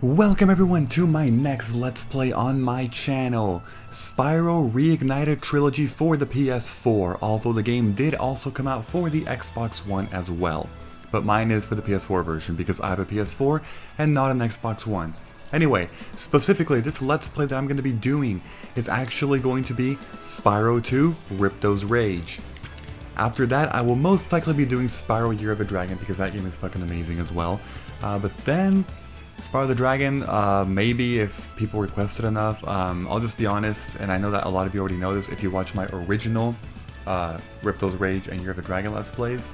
Welcome everyone to my next Let's Play on my channel, Spyro Reignited Trilogy for the PS4, although the game did also come out for the Xbox One as well. But mine is for the PS4 version because I have a PS4 and not an Xbox One. Anyway, specifically this Let's Play that I'm going to be doing is actually going to be Spyro 2 Ripto's Rage. After that, I will most likely be doing Spyro Year of the Dragon because that game is fucking amazing as well. But then Spyro the Dragon, maybe if people request it enough. I'll just be honest, and I know that a lot of you already know this if you watch my original Ripto's Rage and Year of the Dragon Let's Plays.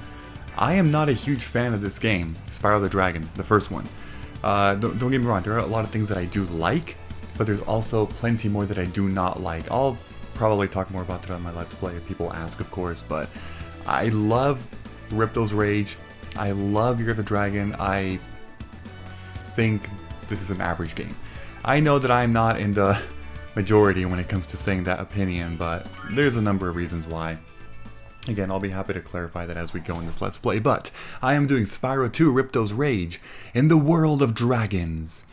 I am not a huge fan of this game, Spyro the Dragon, the first one. Don't get me wrong, there are a lot of things that I do like, but there's also plenty more that I do not like. I'll probably talk more about that on my Let's Play if people ask, of course, but I love Ripto's Rage, I love Year of the Dragon, I think this is an average game. I know that I'm not in the majority when it comes to saying that opinion, but there's a number of reasons why. Again, I'll be happy to clarify that as we go in this Let's Play, but I am doing Spyro 2 Ripto's Rage in the world of dragons.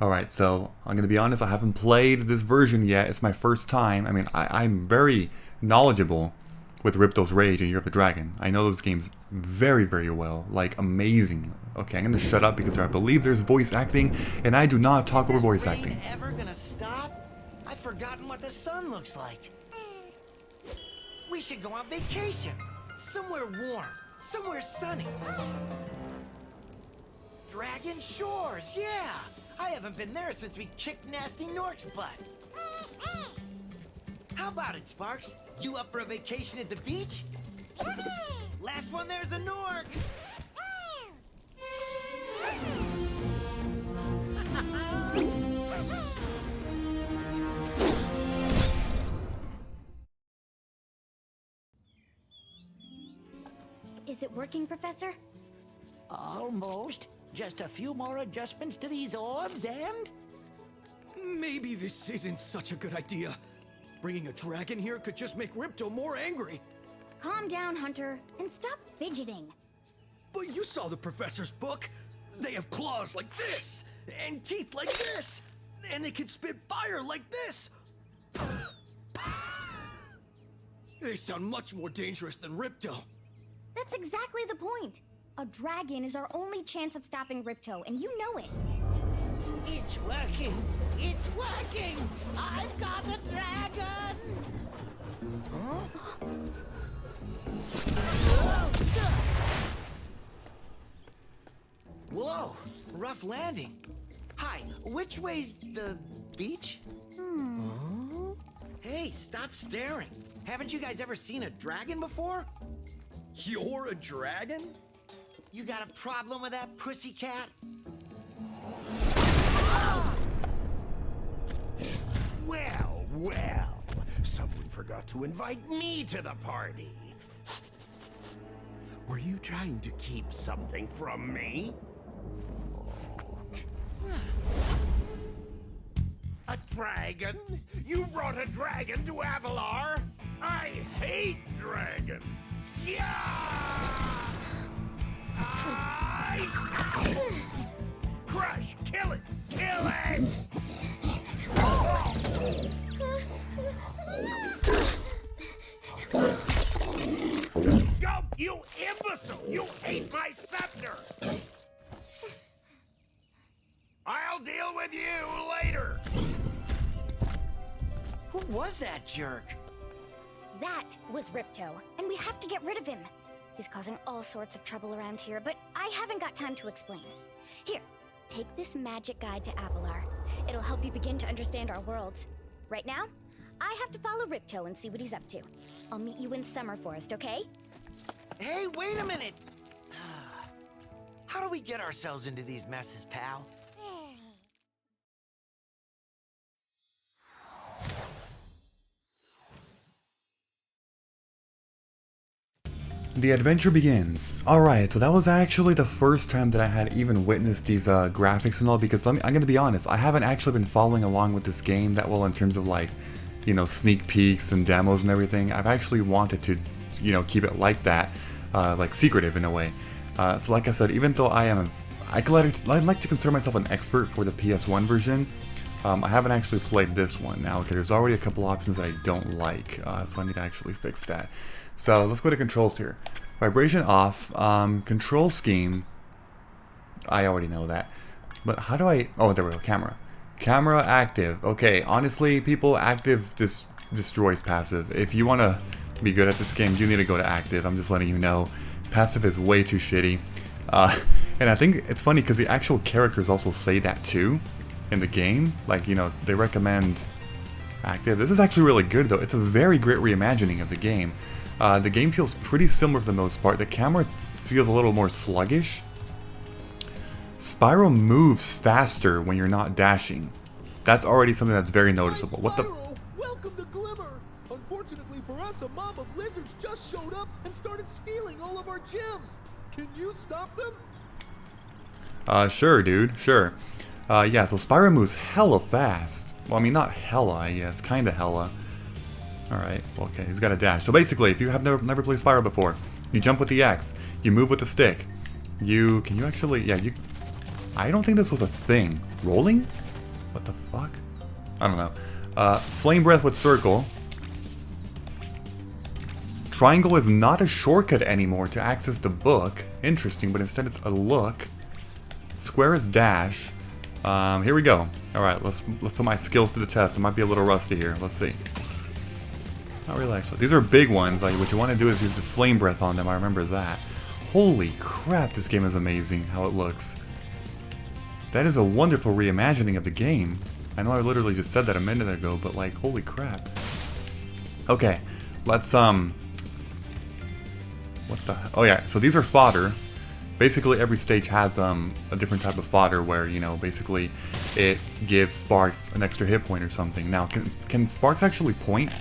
Alright, so I'm going to be honest, I haven't played this version yet. It's my first time. I mean, I'm very knowledgeable with Ripto's Rage and Year of the Dragon. I know those games very, very well. Like, amazing. Okay, I'm gonna shut up because I believe there's voice acting, and I do not talk over voice acting. Is this rain ever gonna stop? I've forgotten what the sun looks like. We should go on vacation. Somewhere warm. Somewhere sunny. Dragon Shores, yeah! I haven't been there since we kicked Nasty Nork's butt. How about it, Sparks? You up for a vacation at the beach? Last one there's a Nork! Is it working, Professor? Almost. Just a few more adjustments to these orbs and... Maybe this isn't such a good idea. Bringing a dragon here could just make Ripto more angry. Calm down, Hunter, and stop fidgeting. But you saw the professor's book. They have claws like this, and teeth like this, and they can spit fire like this. They sound much more dangerous than Ripto. That's exactly the point. A dragon is our only chance of stopping Ripto, and you know it. It's working! It's working! I've got a dragon! Huh? Whoa, rough landing. Hi, which way's the beach? Hey, stop staring. Haven't you guys ever seen a dragon before? You're a dragon? You got a problem with that, pussycat? Well, well, someone forgot to invite me to the party. Were you trying to keep something from me? A dragon? You brought a dragon to Avalar? I hate dragons. Yeah! Crush! Kill it! Kill it! Go, you imbecile! You ate my scepter! I'll deal with you later! Who was that jerk? That was Ripto, and we have to get rid of him. He's causing all sorts of trouble around here, but I haven't got time to explain. Here, take this magic guide to Avalar. It'll help you begin to understand our worlds. Right now, I have to follow Ripto and see what he's up to. I'll meet you in Summer Forest, okay? Hey, wait a minute! How do we get ourselves into these messes, pal? The adventure begins. Alright, so that was actually the first time that I had even witnessed these graphics and all, because I'm gonna be honest, I haven't actually been following along with this game that well in terms of like, you know, sneak peeks and demos and everything. I've actually wanted to, you know, keep it like that, like secretive in a way. So like I said, even though I am I'd like to consider myself an expert for the PS1 version. I haven't actually played this one. Now, okay, there's already a couple options that I don't like, so I need to actually fix that. So let's go to controls here. Vibration off, control scheme, I already know that. But how do I, oh, there we go, camera. Camera active. Okay, honestly, people, active just destroys passive. If you want to be good at this game, you need to go to active. I'm just letting you know. Passive is way too shitty. And I think it's funny because the actual characters also say that too in the game. Like, you know, they recommend active. This is actually really good though. It's a very great reimagining of the game. The game feels pretty similar for the most part. The camera feels a little more sluggish. Spyro moves faster when you're not dashing. That's already something that's very noticeable. What the? Welcome to Glimmer. Unfortunately for us, a mob of lizards just showed up and started stealing all of our gems. Can you stop them? Sure, dude. Sure. Yeah. So Spyro moves hella fast. Well, I mean, not hella. I guess, kinda hella. All right. Well, okay. He's got a dash. So basically, if you have never played Spyro before, you jump with the X. You move with the stick. Can you actually? Yeah. I don't think this was a thing. Rolling? What the fuck? I don't know. Flame breath with circle. Triangle is not a shortcut anymore to access the book. Interesting, but instead it's a look. Square is dash. Here we go. All right, let's put my skills to the test. I might be a little rusty here. Let's see. Not really actually. These are big ones. Like what you want to do is use the flame breath on them. I remember that. Holy crap! This game is amazing. How it looks. That is a wonderful reimagining of the game. I know I literally just said that a minute ago, but like, holy crap. Okay, let's, what the, oh yeah, so these are fodder. Basically every stage has, a different type of fodder where, you know, basically it gives Sparks an extra hit point or something. Now, can Sparks actually point?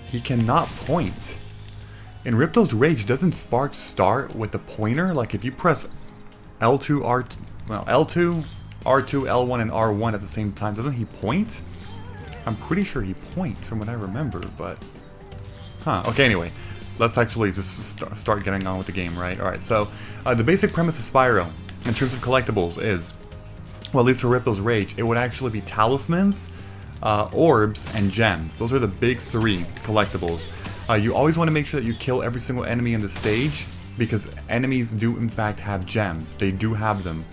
He cannot point. In Ripto's Rage, doesn't Sparks start with the pointer? Like if you press L2, R2, well, L2, R2, L1, and R1 at the same time. Doesn't he point? I'm pretty sure he points from what I remember, but... Huh, okay, anyway. Let's actually just start getting on with the game, right? Alright, so, the basic premise of Spyro, in terms of collectibles, is... Well, at least for Ripto's Rage, it would actually be talismans, orbs, and gems. Those are the big three collectibles. You always want to make sure that you kill every single enemy in the stage, because enemies do in fact have gems. They do have them.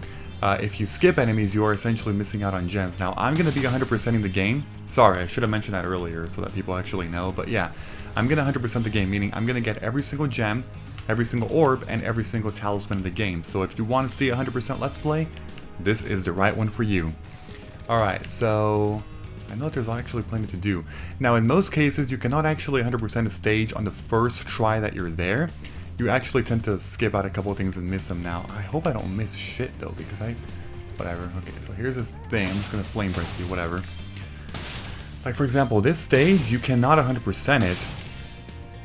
If you skip enemies, you are essentially missing out on gems. Now, I'm going to be 100%ing the game. Sorry, I should have mentioned that earlier so that people actually know. But yeah, I'm going to 100% the game, meaning I'm going to get every single gem, every single orb, and every single talisman in the game. So if you want to see 100% Let's Play, this is the right one for you. Alright, so... I know that there's actually plenty to do. Now, in most cases, you cannot actually 100% a stage on the first try that you're there. You actually tend to skip out a couple of things and miss them. Now, I hope I don't miss shit, though, because whatever. Okay, so here's this thing. I'm just going to flame break you, whatever. Like, for example, this stage, you cannot 100% it.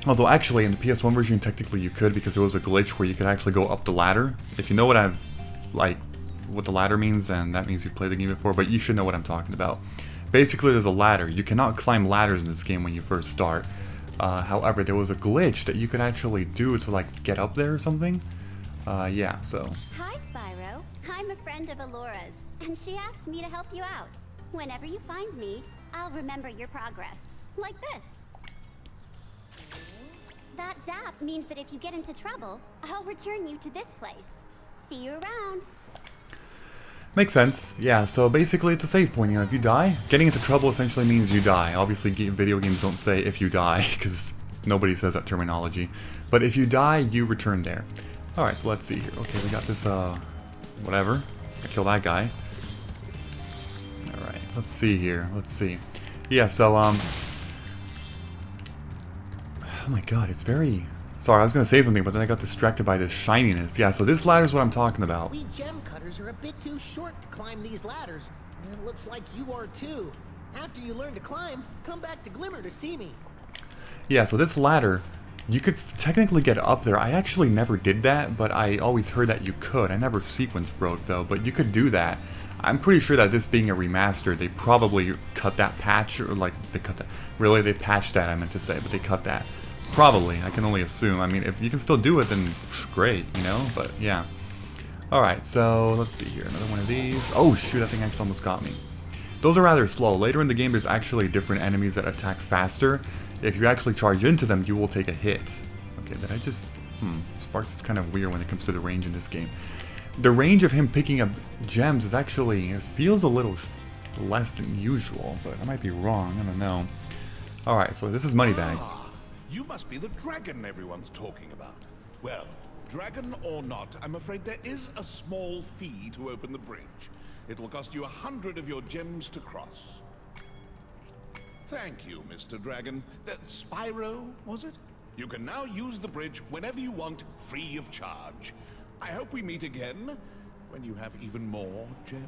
Although, actually, in the PS1 version, technically you could, because there was a glitch where you could actually go up the ladder. If you know what what the ladder means, then that means you've played the game before, but you should know what I'm talking about. Basically, there's a ladder. You cannot climb ladders in this game when you first start. However, there was a glitch that you could actually do to, like, get up there or something. Yeah, so... Hi, Spyro. I'm a friend of Elora's, and she asked me to help you out. Whenever you find me, I'll remember your progress. Like this. That zap means that if you get into trouble, I'll return you to this place. See you around. Makes sense. Yeah, so basically it's a save point. You know, if you die, getting into trouble essentially means you die. Obviously, video games don't say if you die, because nobody says that terminology. But if you die, you return there. Alright, so let's see here. Okay, we got this, whatever. I killed that guy. Alright, let's see here. Let's see. Yeah, so, oh my god, it's very... Sorry, I was going to say something, but then I got distracted by this shininess. Yeah, so this ladder is what I'm talking about. We gem cutters are a bit too short to climb these ladders, and it looks like you are too. After you learn to climb, come back to Glimmer to see me. Yeah, so this ladder, you could technically get up there. I actually never did that, but I always heard that you could. I never sequence broke, though, but you could do that. I'm pretty sure that this being a remaster, they probably cut that patch, or like, they cut that. Really, they patched that, I meant to say, but they cut that. Probably. I can only assume. I mean, if you can still do it, then great, you know? But, yeah. Alright, so let's see here. Another one of these. Oh, shoot, that thing actually almost got me. Those are rather slow. Later in the game, there's actually different enemies that attack faster. If you actually charge into them, you will take a hit. Okay, did I just... Sparks is kind of weird when it comes to the range in this game. The range of him picking up gems is actually... It feels a little less than usual, but I might be wrong. I don't know. Alright, so this is Moneybags. You must be the dragon everyone's talking about. Well, dragon or not, I'm afraid there is a small fee to open the bridge. It will cost you 100 of your gems to cross. Thank you, Mr. Dragon. Spyro, was it? You can now use the bridge whenever you want, free of charge. I hope we meet again when you have even more gems.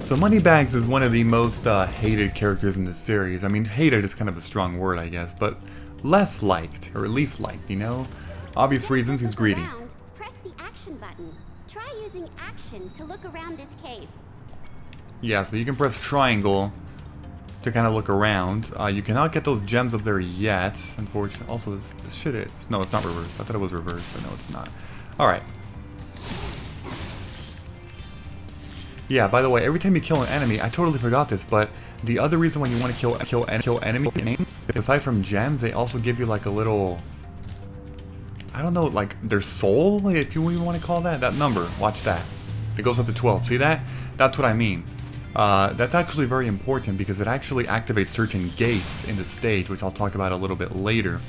So Moneybags is one of the most hated characters in this series. I mean, hated is kind of a strong word, I guess, but less liked, or least liked, you know? Obvious reasons, he's greedy. Press the action button. Try using action to look around this cave. Yeah, so you can press triangle to kind of look around. You cannot get those gems up there yet, unfortunately. Also, this shit is... No, it's not reversed. I thought it was reversed, but no, it's not. Alright. Yeah, by the way, every time you kill an enemy, I totally forgot this, but the other reason why you want to kill enemy game, aside from gems, they also give you like a little... I don't know, like their soul, if you even want to call that number. Watch that. It goes up to 12. See that? That's what I mean. That's actually very important because it actually activates certain gates in the stage, which I'll talk about a little bit later.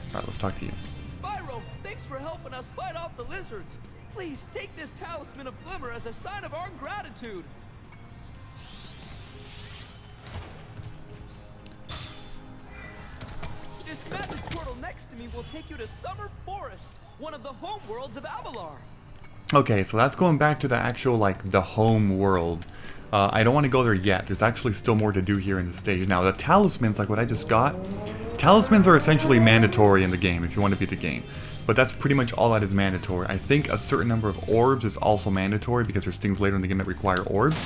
Alright, let's talk to you. Spyro, thanks for helping us fight off the lizards. Please take this Talisman of Glimmer as a sign of our gratitude. This magic portal next to me will take you to Summer Forest, one of the home worlds of Avalar. Okay, so that's going back to the actual, like, the home world. I don't want to go there yet. There's actually still more to do here in the stage. Now, the talismans, like what I just got, talismans are essentially mandatory in the game if you want to beat the game. But that's pretty much all that is mandatory. I think a certain number of orbs is also mandatory because there's things later in the game that require orbs.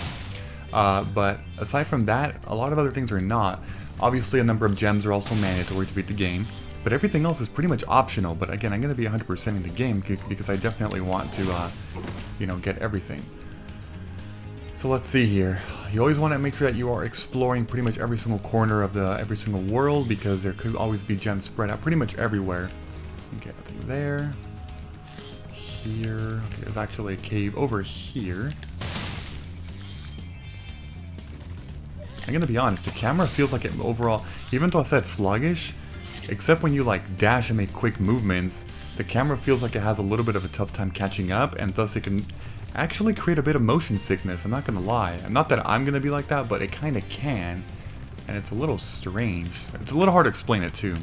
But aside from that, a lot of other things are not. Obviously, a number of gems are also mandatory to beat the game. But everything else is pretty much optional. But again, I'm going to be 100% in the game because I definitely want to, you know, get everything. So let's see here. You always want to make sure that you are exploring pretty much every single corner of every single world because there could always be gems spread out pretty much everywhere. Okay, nothing there. Here. Okay, there's actually a cave over here. I'm gonna be honest, the camera feels like it overall, even though I said sluggish, except when you like dash and make quick movements, the camera feels like it has a little bit of a tough time catching up, and thus it can actually create a bit of motion sickness, I'm not gonna lie. Not that I'm gonna be like that, but it kinda can. And it's a little strange. It's a little hard to explain it too.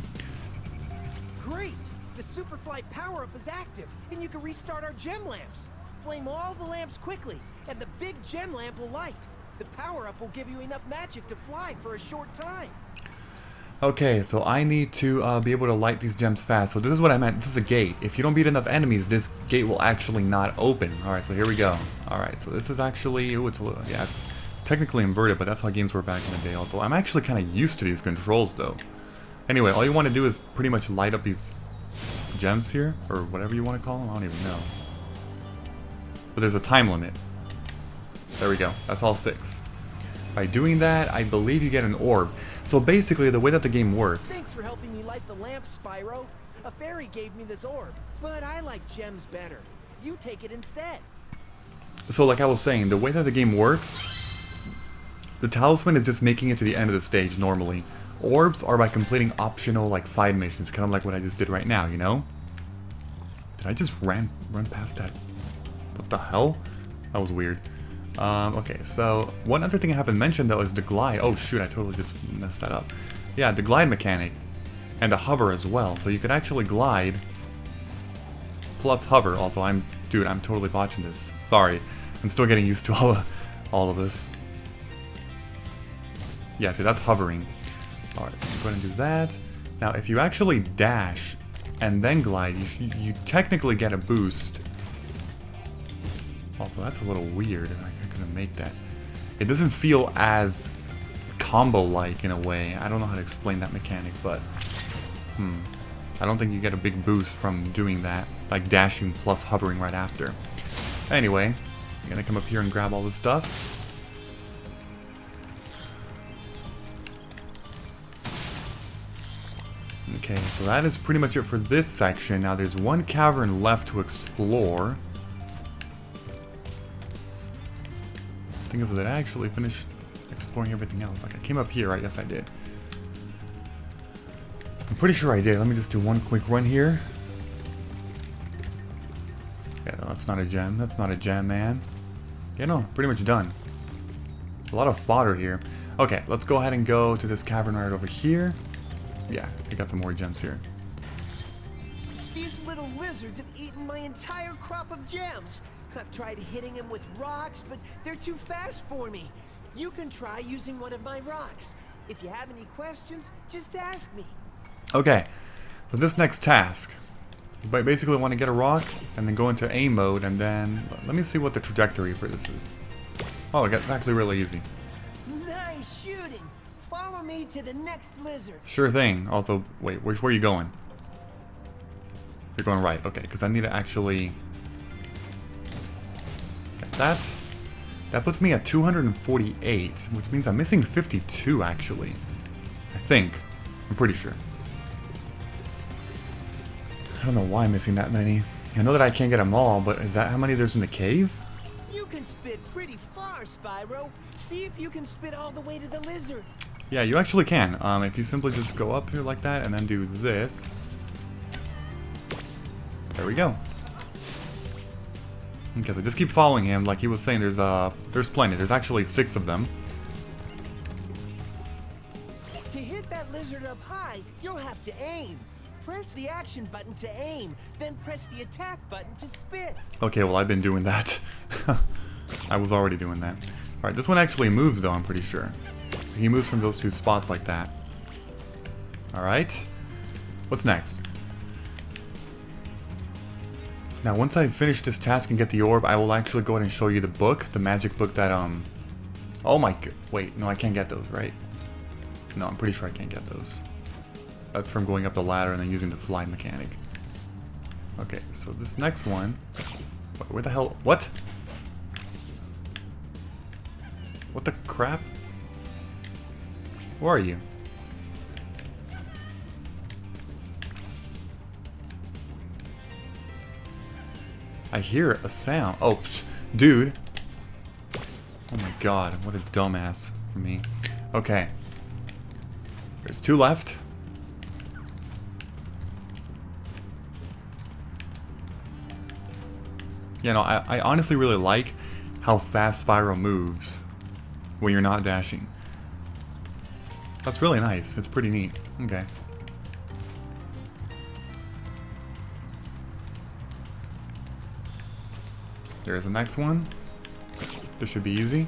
Great! The Superflight power-up is active, and you can restart our gem lamps. Flame all the lamps quickly, and the big gem lamp will light. The power-up will give you enough magic to fly for a short time. Okay, so I need to be able to light these gems fast. So this is what I meant. This is a gate. If you don't beat enough enemies, this gate will actually not open. Alright, so here we go. Alright, so this is actually... Ooh, it's a little... Yeah, it's technically inverted, but that's how games were back in the day. Although I'm actually kind of used to these controls, though. Anyway, all you want to do is pretty much light up these gems here, or whatever you want to call them. I don't even know. But there's a time limit. There we go. That's all 6. By doing that, I believe you get an orb. So basically, the way that the game works... Thanks for helping me light the lamp, Spyro. A fairy gave me this orb, but I like gems better. You take it instead. So like I was saying, the way that the game works, the talisman is just making it to the end of the stage normally. Orbs are by completing optional like side missions, kind of like what I just did right now, you know? Did I just run past that? What the hell? That was weird. Okay, so one other thing I haven't mentioned though is the glide. Oh shoot, I totally just messed that up. Yeah, the glide mechanic. And the hover as well. So you could actually glide plus hover, although I'm totally botching this. Sorry. I'm still getting used to all of this. Yeah, see, that's hovering. Alright, so I'm going to do that. Now, if you actually dash and then glide, you technically get a boost. Although that's a little weird. I couldn't make that. It doesn't feel as combo-like in a way. I don't know how to explain that mechanic, but I don't think you get a big boost from doing that, like dashing plus hovering right after. Anyway, I'm gonna come up here and grab all this stuff. Okay, so that is pretty much it for this section. Now there's one cavern left to explore. The thing is that I actually finished exploring everything else. Like, I came up here, right? Yes, I did. I'm pretty sure I did. Let me just do one quick run here. Yeah, no, that's not a gem. That's not a gem, man. Yeah, no, pretty much done. A lot of fodder here. Okay, let's go ahead and go to this cavern right over here. Yeah, I got some more gems here. These little lizards have eaten my entire crop of gems. I've tried hitting them with rocks, but they're too fast for me. You can try using one of my rocks. If you have any questions, just ask me. Okay, so this next task, you basically want to get a rock and then go into aim mode, and then let me see what the trajectory for this is. Oh, it's actually really easy. Nice shooting. Follow me to the next lizard. Sure thing. Although, wait, where are you going? You're going right. Okay, because I need to actually get that. That puts me at 248, which means I'm missing 52 actually. I think. I'm pretty sure. I don't know why I'm missing that many. I know that I can't get them all, but is that how many there's in the cave? You can spit pretty far, Spyro. See if you can spit all the way to the lizard. Yeah, you actually can. If you simply just go up here like that and then do this. There we go. Okay, so just keep following him. Like he was saying, there's plenty. There's actually 6 of them. To hit that lizard up high, you'll have to aim. Press the action button to aim, then press the attack button to spit. Okay, well I've been doing that. I was already doing that. Alright, this one actually moves though, I'm pretty sure. He moves from those 2 spots like that. Alright. What's next? Now once I finish this task and get the orb, I will actually go ahead and show you the book. The magic book that, oh my god. Wait, no, I can't get those, right? No, I'm pretty sure I can't get those. That's from going up the ladder and then using the fly mechanic. Okay, so this next one... Where the hell... What? What the crap? Where are you? I hear a sound. Oh, psh, dude. Oh my god, what a dumbass for me. Okay. There's 2 left. You know, I honestly really like how fast Spyro moves when you're not dashing. That's really nice. It's pretty neat. Okay. There's the next one. This should be easy.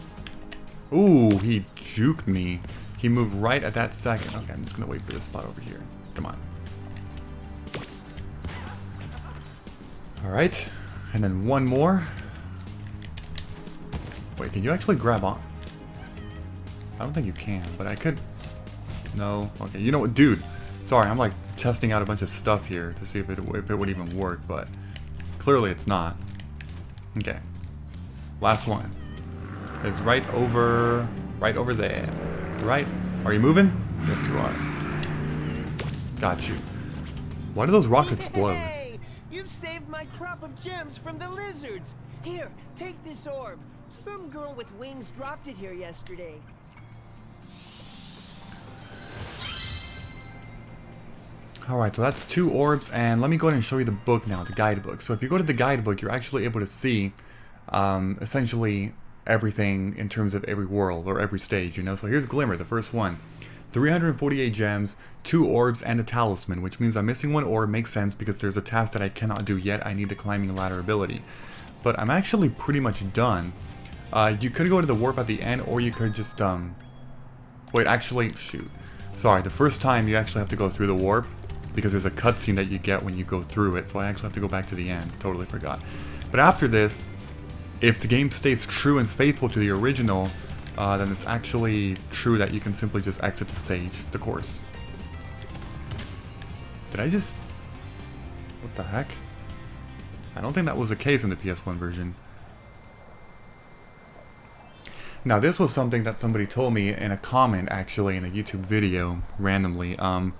Ooh, he juked me. He moved right at that second. Okay, I'm just gonna wait for this spot over here. Come on. Alright. And then one more. Wait, can you actually grab on? I don't think you can, but I could... No. Okay, you know what? Dude. Sorry, I'm like testing out a bunch of stuff here to see if it would even work, but clearly it's not. Okay. Last one. It's right over there. Right? Are you moving? Yes, you are. Got you. Why do those rocks explode? Hey, you've saved my crop of gems from the lizards. Here, take this orb. Some girl with wings dropped it here yesterday. Alright, so that's 2 orbs, and let me go ahead and show you the book now, the guidebook. So if you go to the guidebook, you're actually able to see essentially everything in terms of every world or every stage, you know? So here's Glimmer, the first one. 348 gems, 2 orbs, and a talisman, which means I'm missing 1 orb. Makes sense because there's a task that I cannot do yet. I need the climbing ladder ability. But I'm actually pretty much done. You could go to the warp at the end, or you could just, wait, actually, shoot. Sorry, the first time you actually have to go through the warp, because there's a cutscene that you get when you go through it, so I actually have to go back to the end. Totally forgot. But after this, if the game stays true and faithful to the original, then it's actually true that you can simply just exit the stage, the course. Did I just... What the heck? I don't think that was the case in the PS1 version. Now this was something that somebody told me in a comment, actually, in a YouTube video, randomly. I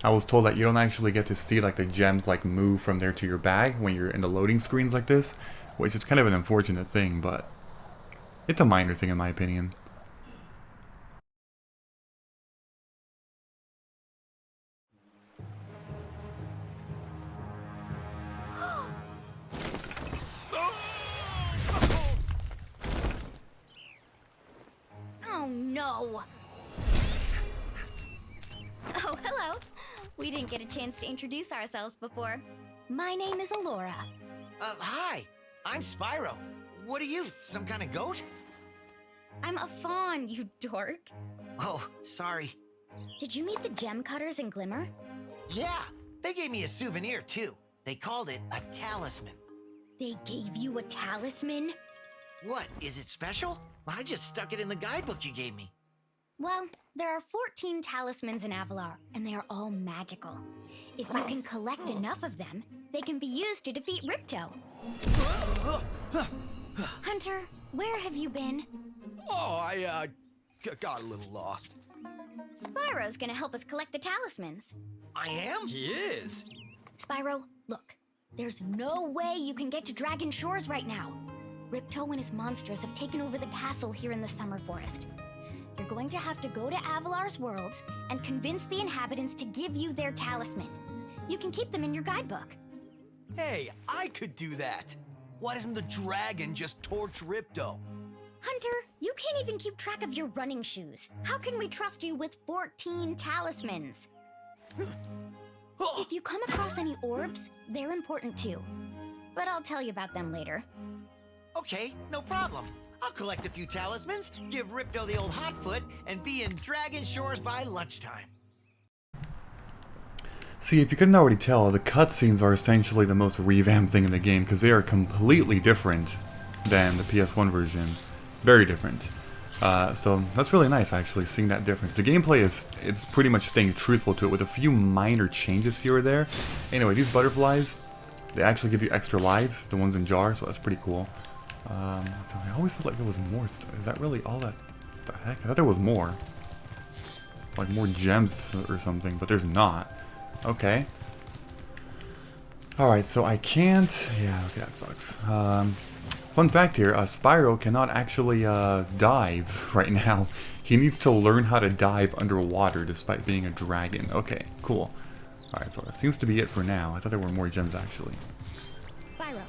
was told that you don't actually get to see like the gems like move from there to your bag when you're in the loading screens like this, which is kind of an unfortunate thing, but it's a minor thing in my opinion. Oh no! Oh, hello. We didn't get a chance to introduce ourselves before. My name is Elora. Hi. I'm Spyro. What are you, some kind of goat? I'm a fawn, you dork. Oh, sorry. Did you meet the gem cutters in Glimmer? Yeah, they gave me a souvenir, too. They called it a talisman. They gave you a talisman? What, is it special? I just stuck it in the guidebook you gave me. Well, there are 14 talismans in Avalar, and they are all magical. If you can collect enough of them, they can be used to defeat Ripto. Hunter, where have you been? Oh, I got a little lost. Spyro's gonna help us collect the talismans. I am? He is. Spyro, look. There's no way you can get to Dragon Shores right now. Ripto and his monsters have taken over the castle here in the Summer Forest. You're going to have to go to Avalar's worlds and convince the inhabitants to give you their talisman. You can keep them in your guidebook. Hey, I could do that. Why doesn't the dragon just torch Ripto? Hunter, you can't even keep track of your running shoes. How can we trust you with 14 talismans? If you come across any orbs, they're important too. But I'll tell you about them later. Okay, no problem. I'll collect a few talismans, give Ripto the old hot foot, and be in Dragon Shores by lunchtime. See, if you couldn't already tell, the cutscenes are essentially the most revamped thing in the game because they are completely different than the PS1 version. Very different. So that's really nice, actually, seeing that difference. The gameplay it's pretty much staying truthful to it with a few minor changes here or there. Anyway, these butterflies, they actually give you extra lives, the ones in jars, so that's pretty cool. I always felt like there was more stuff. Is that really all that? The heck? I thought there was more. Like more gems or something, but there's not. Okay. Alright, so I can't... Yeah, okay, that sucks. Fun fact here, Spyro cannot actually dive right now. He needs to learn how to dive underwater despite being a dragon. Okay, cool. Alright, so that seems to be it for now. I thought there were more gems actually. Spyro,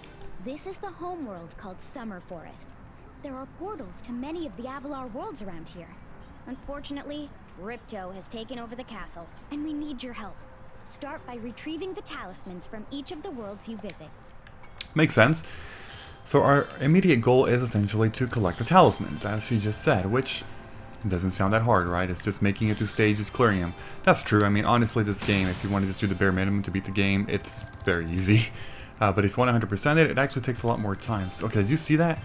this is the homeworld called Summer Forest. There are portals to many of the Avalar worlds around here. Unfortunately, Ripto has taken over the castle, and we need your help. Start by retrieving the talismans from each of the worlds you visit. Makes sense. So our immediate goal is essentially to collect the talismans, as she just said, which doesn't sound that hard, right? It's just making it through stages, clearing them. That's true. I mean, honestly, this game, if you want to just do the bare minimum to beat the game, it's very easy. But if you want to 100% it, it actually takes a lot more time. So, okay, did you see that?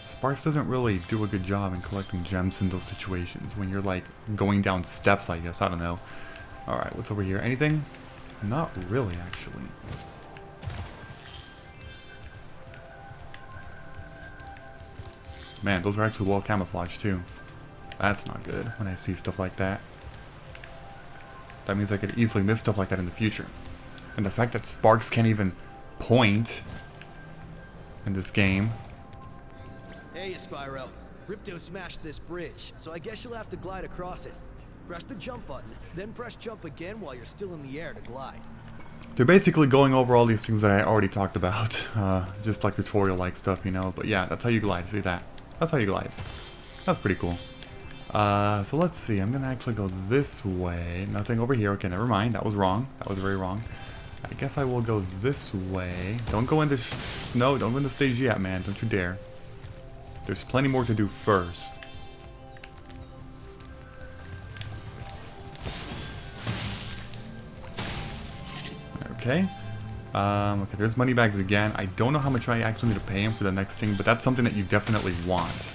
Sparks doesn't really do a good job in collecting gems in those situations when you're like going down steps, I guess. I don't know. Alright, what's over here? Anything? Not really, actually. Man, those are actually well camouflaged too. That's not good when I see stuff like that. That means I could easily miss stuff like that in the future. And the fact that Sparks can't even point in this game. Hey, Spyro. Ripto smashed this bridge, so I guess you'll have to glide across it. Press the jump button, then press jump again while you're still in the air to glide. They're basically going over all these things that I already talked about. Just like tutorial-like stuff, you know. But yeah, that's how you glide. See that? That's how you glide. That's pretty cool. So let's see. I'm going to actually go this way. Nothing over here. Okay, never mind. That was wrong. That was very wrong. I guess I will go this way. Don't go into... No, don't go into stage yet, man. Don't you dare. There's plenty more to do first. Okay. Okay, there's Moneybags again. I don't know how much I actually need to pay him for the next thing, but that's something that you definitely want.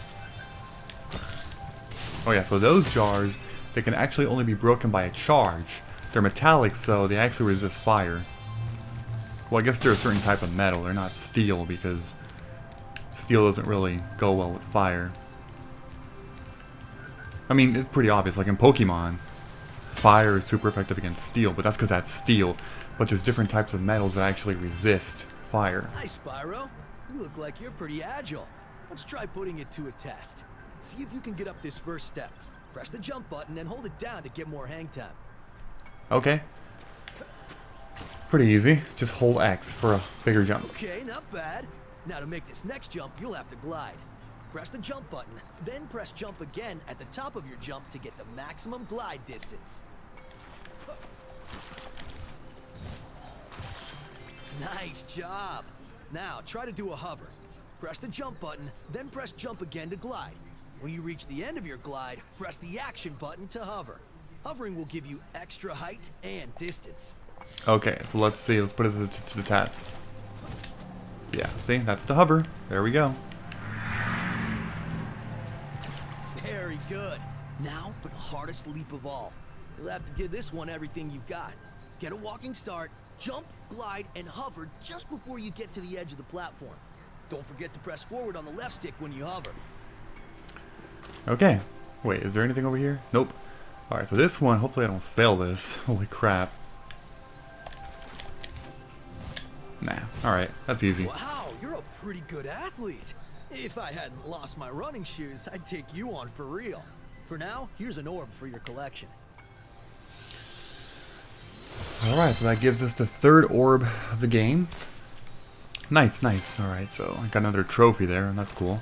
Oh yeah, so those jars, they can actually only be broken by a charge. they're metallic, so they actually resist fire. Well, I guess they're a certain type of metal. They're not steel, because steel doesn't really go well with fire. I mean, it's pretty obvious. Like in Pokemon, fire is super effective against steel, but that's because that's steel. But there's different types of metals that actually resist fire. Hi, Spyro. You look like you're pretty agile. Let's try putting it to a test. See if you can get up this first step. Press the jump button and hold it down to get more hang time. Okay. Pretty easy. Just hold X for a bigger jump. Okay, not bad. Now to make this next jump, you'll have to glide. Press the jump button, then press jump again at the top of your jump to get the maximum glide distance. Nice job. Now try to do a hover. Press the jump button, then press jump again to glide. When you reach the end of your glide, press the action button to hover. Hovering will give you extra height and distance. Okay, so let's see. Let's put it to the test. Yeah, see? That's the hover. There we go. Very good. Now for the hardest leap of all. You'll have to give this one everything you've got. Get a walking start, jump, glide, and hover just before you get to the edge of the platform. Don't forget to press forward on the left stick when you hover. Okay. Wait, is there anything over here? Nope. Alright, so this one, hopefully I don't fail this. Holy crap. Nah, alright, that's easy. Wow, you're a pretty good athlete. If I hadn't lost my running shoes, I'd take you on for real. For now, here's an orb for your collection. Alright, so that gives us the third orb of the game. Nice, nice. Alright, so I got another trophy there, and that's cool.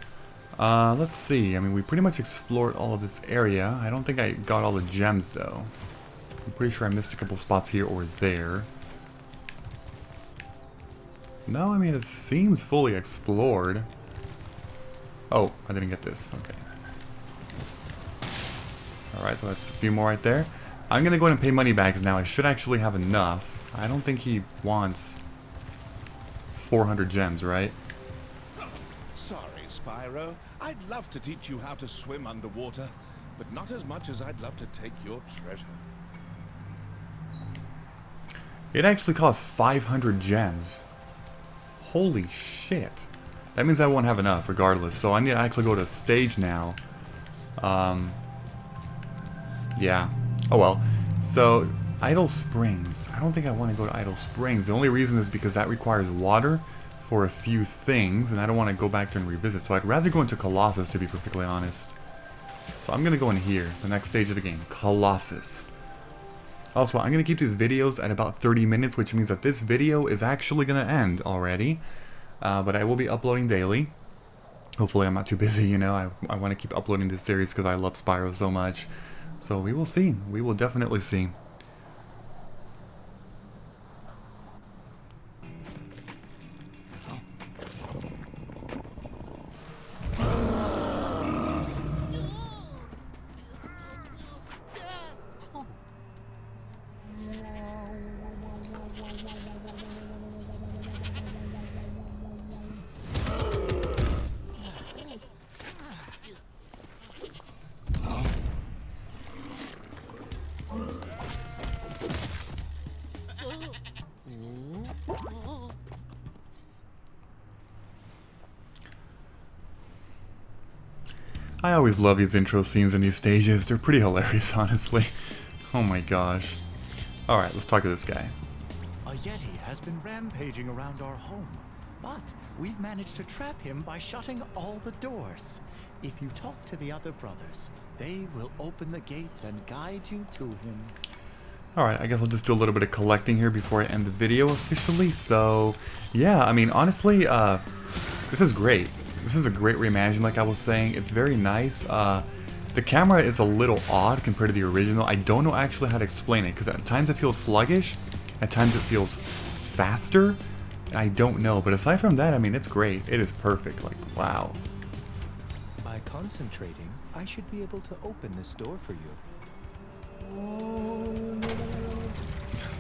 Let's see. I mean, we pretty much explored all of this area. I don't think I got all the gems, though. I'm pretty sure I missed a couple spots here or there. No, I mean, it seems fully explored. Oh, I didn't get this. Okay. Alright, so that's a few more right there. I'm gonna go ahead and pay Moneybags now. I should actually have enough. I don't think he wants 400 gems, right? Sorry, Spyro. I'd love to teach you how to swim underwater, but not as much as I'd love to take your treasure. It actually costs 500 gems. Holy shit. That means I won't have enough regardless. So I need to actually go to a stage now. Yeah. Oh well. So, Idle Springs. I don't think I want to go to Idle Springs. The only reason is because that requires water for a few things, and I don't want to go back there and revisit. So I'd rather go into Colossus, to be perfectly honest. So I'm going to go in here, the next stage of the game, Colossus. Also, I'm going to keep these videos at about 30 minutes, which means that this video is actually going to end already. But I will be uploading daily. Hopefully I'm not too busy, you know. I want to keep uploading this series because I love Spyro so much. So we will see. We will definitely see. I always love these intro scenes in these stages. They're pretty hilarious, honestly. Oh my gosh. Alright, let's talk to this guy. A Yeti has been rampaging around our home, but we've managed to trap him by shutting all the doors. If you talk to the other brothers, they will open the gates and guide you to him. Alright, I guess I'll just do a little bit of collecting here before I end the video officially. So, yeah, I mean, honestly, this is great. This is a great reimagining, like I was saying. It's very nice. The camera is a little odd compared to the original. I don't know actually how to explain it, because at times it feels sluggish, at times it feels faster. I don't know, but aside from that, I mean, it's great. It is perfect. Like, wow. By concentrating, I should be able to open this door for you.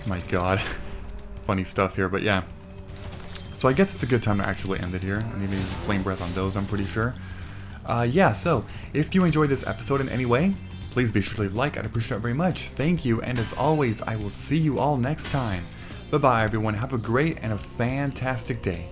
My god. Funny stuff here, but yeah. So I guess it's a good time to actually end it here. I need to use Flame Breath on those, I'm pretty sure. Yeah, so if you enjoyed this episode in any way, Please be sure to leave a like, I'd appreciate it very much. Thank you, and as always, I will see you all next time. Bye bye everyone, have a great and a fantastic day.